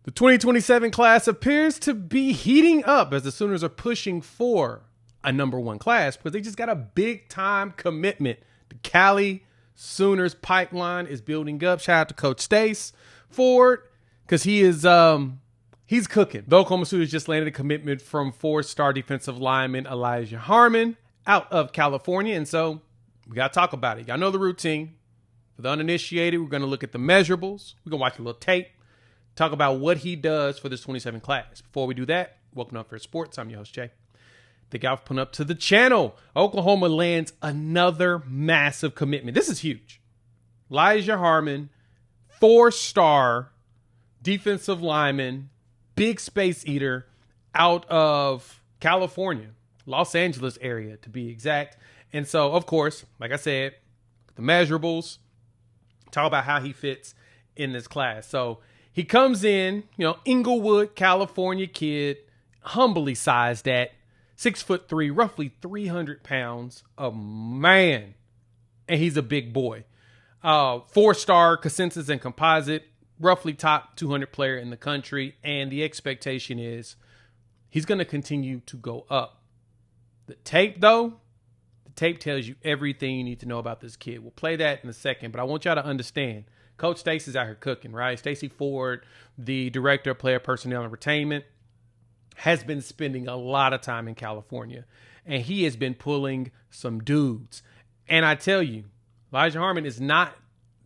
The 2027 class appears to be heating up as the Sooners are pushing for a #1 class because they just got a big time commitment. The Cali Sooners pipeline is building up. Shout out to Coach Stace Ford because he's cooking. The Oklahoma Sooners just landed a commitment from 4-star defensive lineman Elija Harmon out of California, and so we got to talk about it. Y'all know the routine. For the uninitiated, we're going to look at the measurables. We're going to watch a little tape. Talk about what he does for this 27 class. Before we do that, welcome to Unfair Sports. I'm your host, Jay. Thank y'all for putting up to the channel. Oklahoma lands another massive commitment. This is huge. Elija Harmon, 4-star defensive lineman, big space eater out of California, Los Angeles area to be exact. And so, of course, like I said, the measurables, talk about how he fits in this class. So, he comes in, Inglewood, California kid, humbly sized at 6'3", roughly 300 pounds, a man, and he's a big boy. 4-star consensus and composite, roughly top 200 player in the country, and the expectation is he's going to continue to go up. The tape, though, the tape tells you everything you need to know about this kid. We'll play that in a second, but I want y'all to understand. Coach Stace is out here cooking, right? Stacey Ford, the director of player personnel and retainment, has been spending a lot of time in California, and he has been pulling some dudes. And I tell you, Elija Harmon is not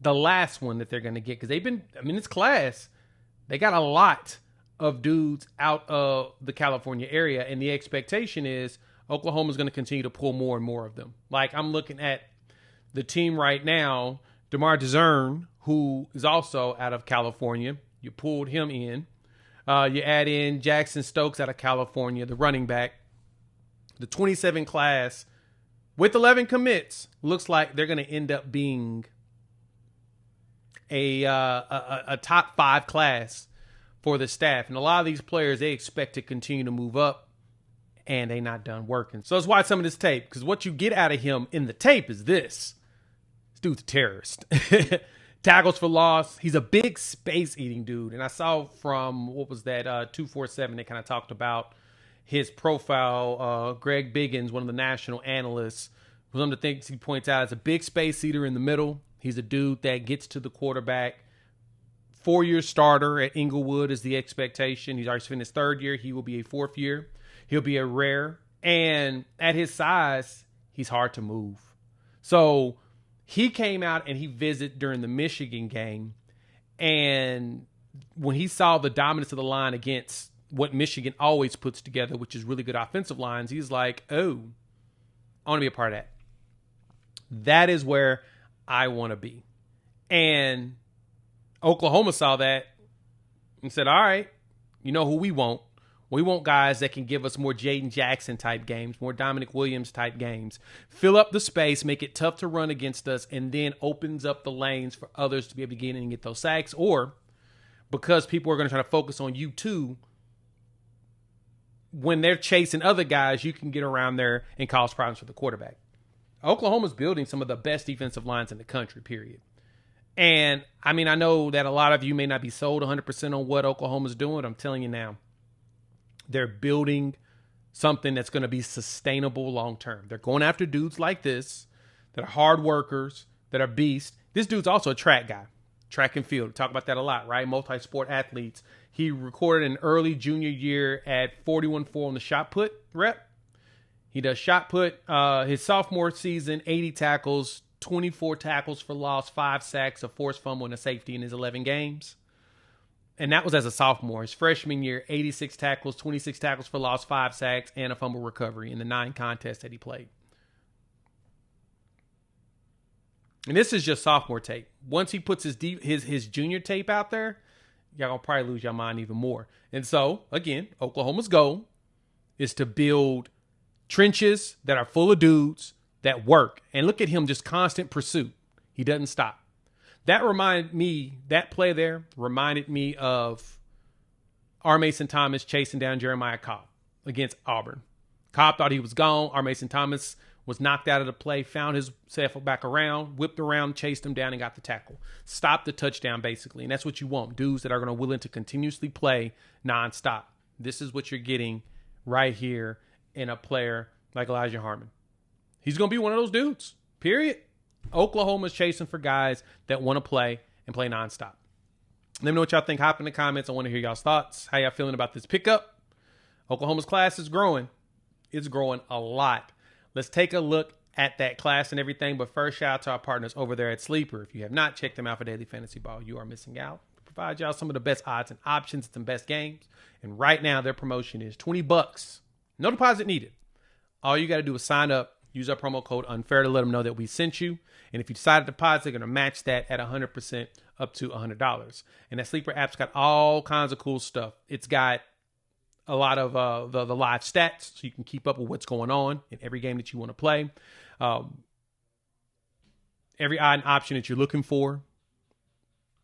the last one that they're going to get because this class, they got a lot of dudes out of the California area, and the expectation is Oklahoma's going to continue to pull more and more of them. Like, I'm looking at the team right now, DeMar DeZern, who is also out of California. You pulled him in. You add in Jackson Stokes out of California, the running back. The 27 class with 11 commits looks like they're going to end up being a top 5 class for the staff. And a lot of these players, they expect to continue to move up, and they not done working. So let's watch some of this tape, because what you get out of him in the tape is this. This dude's a terrorist. Tackles for loss. He's a big space-eating dude. And I saw from, 247, they kind of talked about his profile. Greg Biggins, one of the national analysts, one of the things he points out is a big space eater in the middle. He's a dude that gets to the quarterback. 4-year starter at Inglewood is the expectation. He's already spent his 3rd year. He will be a 4th year. He'll be a rare. And at his size, he's hard to move. So he came out and he visited during the Michigan game. And when he saw the dominance of the line against what Michigan always puts together, which is really good offensive lines, he's like, oh, I want to be a part of that. That is where I want to be. And Oklahoma saw that and said, all right, you know who we want. We want guys that can give us more Jaden Jackson type games, more Dominic Williams type games, fill up the space, make it tough to run against us, and then opens up the lanes for others to be able to get in and get those sacks. Or because people are going to try to focus on you too, when they're chasing other guys, you can get around there and cause problems for the quarterback. Oklahoma's building some of the best defensive lines in the country, period. And, I know that a lot of you may not be sold 100% on what Oklahoma's doing. I'm telling you now. They're building something that's going to be sustainable long-term. They're going after dudes like this that are hard workers, that are beasts. This dude's also a track guy, track and field. We talk about that a lot, right? Multi-sport athletes. He recorded an early junior year at 41.4 on the shot put rep. He does shot put. His sophomore season, 80 tackles, 24 tackles for loss, 5 sacks, a forced fumble, and a safety in his 11 games. And that was as a sophomore. His freshman year, 86 tackles, 26 tackles for loss, 5 sacks, and a fumble recovery in the 9 contests that he played. And this is just sophomore tape. Once he puts his junior tape out there, y'all gonna probably lose your mind even more. And so, again, Oklahoma's goal is to build trenches that are full of dudes that work. And look at him, just constant pursuit. He doesn't stop. That play there reminded me of R. Mason Thomas chasing down Jeremiah Cobb against Auburn. Cobb thought he was gone. R. Mason Thomas was knocked out of the play, found himself back around, whipped around, chased him down, and got the tackle. Stopped the touchdown, basically. And that's what you want. Dudes that are going to willing to continuously play nonstop. This is what you're getting right here in a player like Elija Harmon. He's going to be one of those dudes, period. Oklahoma's chasing for guys that want to play and play nonstop. Let me know what y'all think. Hop in the comments. I want to hear y'all's thoughts. How y'all feeling about this pickup? Oklahoma's class is growing. It's growing a lot. Let's take a look at that class and everything. But first, shout out to our partners over there at Sleeper. If you have not checked them out for Daily Fantasy Ball, you are missing out. We provide y'all some of the best odds and options and best games. And right now, their promotion is $20. No deposit needed. All you got to do is sign up. Use our promo code UNFAIR to let them know that we sent you. And if you decide to deposit, they're going to match that at 100% up to $100. And that Sleeper app's got all kinds of cool stuff. It's got a lot of the live stats, so you can keep up with what's going on in every game that you want to play. Every odd and option that you're looking for.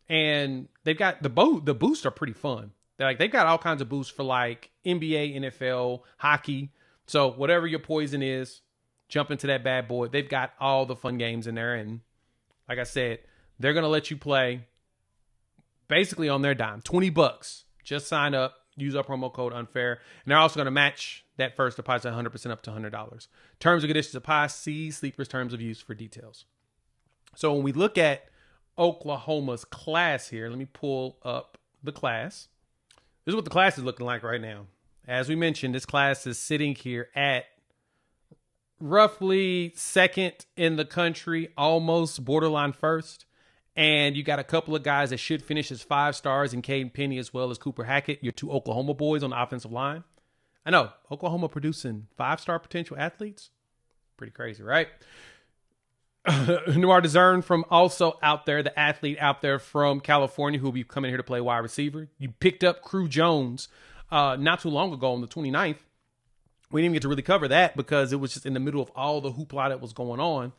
And they've got the boosts are pretty fun. They've got all kinds of boosts for like NBA, NFL, hockey. So whatever your poison is, jump into that bad boy. They've got all the fun games in there. And like I said, they're going to let you play basically on their dime. $20. Just sign up. Use our promo code UNFAIR. And they're also going to match that first deposit 100% up to $100. Terms and conditions apply. See Sleeper's terms of use for details. So when we look at Oklahoma's class here, let me pull up the class. This is what the class is looking like right now. As we mentioned, this class is sitting here at roughly second in the country, almost borderline first. And you got a couple of guys that should finish as 5 stars in Caden Penny as well as Cooper Hackett, your 2 Oklahoma boys on the offensive line. I know, Oklahoma producing 5-star potential athletes. Pretty crazy, right? Noir Dezern from also out there, the athlete out there from California who will be coming here to play wide receiver. You picked up Crew Jones not too long ago on the 29th. We didn't even get to really cover that because it was just in the middle of all the hoopla that was going on.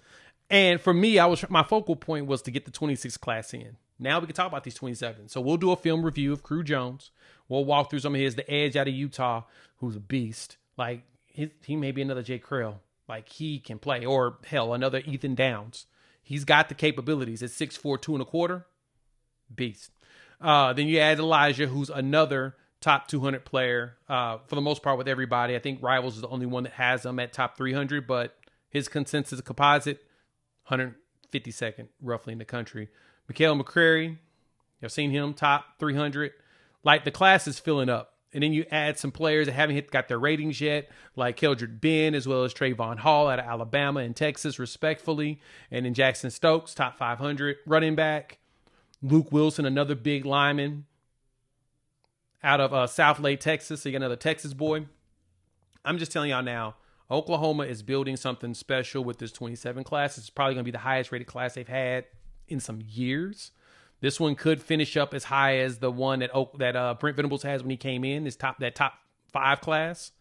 And for me, my focal point was to get the 26 class in. Now we can talk about these 27. So we'll do a film review of Crew Jones. We'll walk through some of his, the edge out of Utah, who's a beast. Like he may be another Jay Krill. Like he can play, or hell, another Ethan Downs. He's got the capabilities at 6'4", 2 1/4. Beast. Then you add Elijah, who's another top 200 player for the most part with everybody. I think Rivals is the only one that has him at top 300, but his consensus composite, 152nd roughly in the country. Mikael McCrary, you've seen him top 300. Like the class is filling up. And then you add some players that haven't got their ratings yet, like Keldrick Ben, as well as Trayvon Hall out of Alabama and Texas, respectfully. And then Jackson Stokes, top 500 running back. Luke Wilson, another big lineman out of Southlake, Texas. So you got another Texas boy. I'm just telling y'all now, Oklahoma is building something special with this 27 class. It's probably going to be the highest rated class they've had in some years. This one could finish up as high as the one that Brent Venables has when he came in, that top 5 class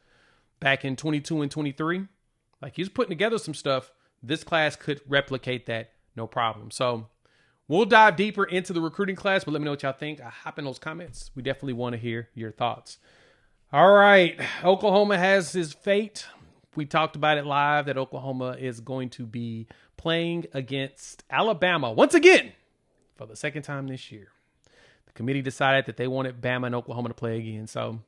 back in 22 and 23. Like he's putting together some stuff. This class could replicate that, no problem. So we'll dive deeper into the recruiting class, but let me know what y'all think. Hop in those comments. We definitely want to hear your thoughts. All right, Oklahoma has his fate. We talked about it live that Oklahoma is going to be playing against Alabama once again for the second time this year. The committee decided that they wanted Bama and Oklahoma to play again, so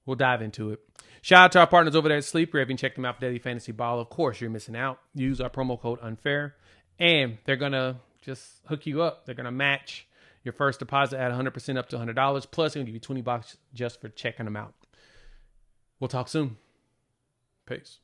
we'll dive into it. Shout out to our partners over there at Sleeper. If you can check them out for Daily Fantasy Ball, of course, you're missing out. Use our promo code UNFAIR, and they're going to just hook you up. They're going to match your first deposit at 100% up to $100, plus they're going to give you $20 just for checking them out. We'll talk soon. Peace.